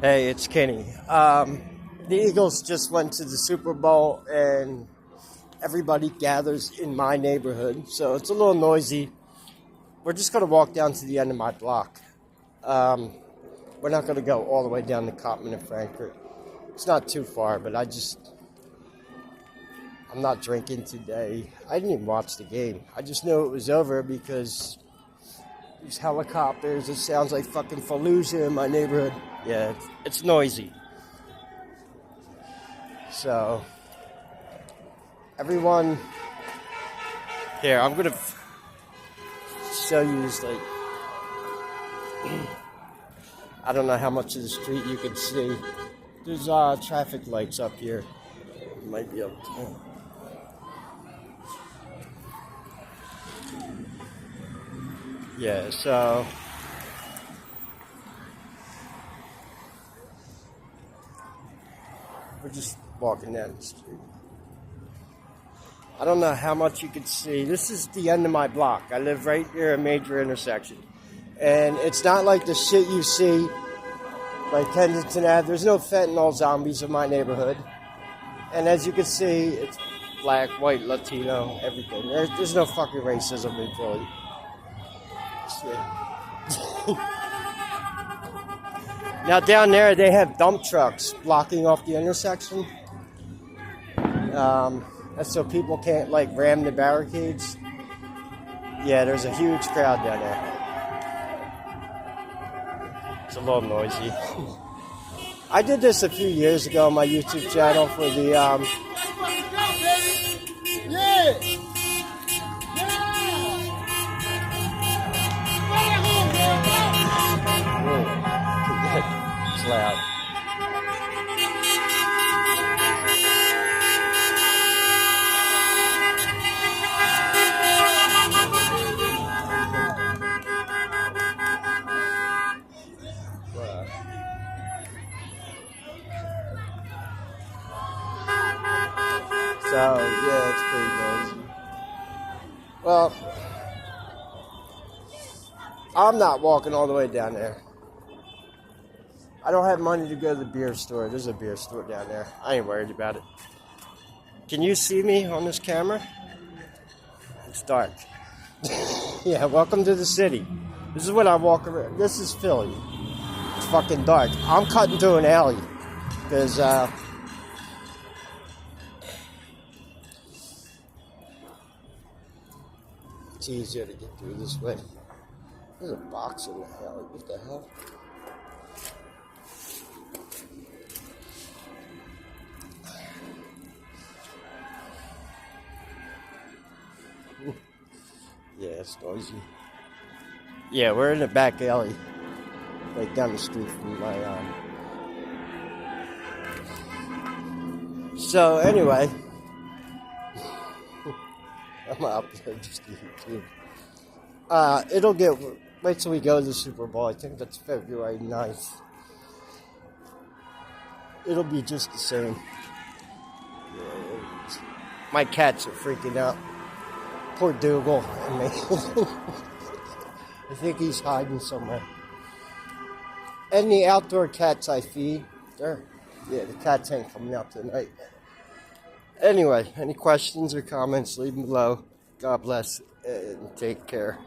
Hey, it's Kenny. The Eagles just went to the Super Bowl, and everybody gathers in my neighborhood, so it's a little noisy. We're just going to walk down to the end of my block. We're not going to go all the way down to Cottman and Frankfurt. It's not too far, but I'm not drinking today. I didn't even watch the game. I just knew it was over because these helicopters, it sounds like fucking Fallujah in my neighborhood. Yeah, it's noisy. So, everyone, here, I'm going to show you this, like, I don't know how much of the street you can see. There's traffic lights up here. You might be able to. Yeah, so we're just walking down the street. I don't know how much you can see. This is the end of my block. I live right near a major intersection. And it's not like the shit you see like Kensington Ave. There's no fentanyl zombies in my neighborhood. And as you can see, it's black, white, Latino, everything. There's no fucking racism in Philly. Now down there they have dump trucks blocking off the intersection. That's so people can't like ram the barricades. Yeah, there's a huge crowd down there. It's a little noisy. I did this a few years ago on my YouTube channel for the It's loud. So, yeah, it's pretty noisy. Well, I'm not walking all the way down there. I don't have money to go to the beer store. There's a beer store down there. I ain't worried about it. Can you see me on this camera? It's dark. Yeah, welcome to the city. This is when I walk around. This is Philly. It's fucking dark. I'm cutting through an alley because it's easier to get through this way. There's a box in the alley. What the hell? Yeah, it's noisy. Yeah, we're in the back alley, like down the street from my So anyway, I'm out there just to YouTube. It'll get. Wait till we go to the Super Bowl. I think that's February 9th. It'll be just the same. Yeah, my cats are freaking out. Poor Dougal. I think he's hiding somewhere. And the outdoor cats I feed, the cats ain't coming out tonight. Anyway, any questions or comments, leave them below. God bless and take care.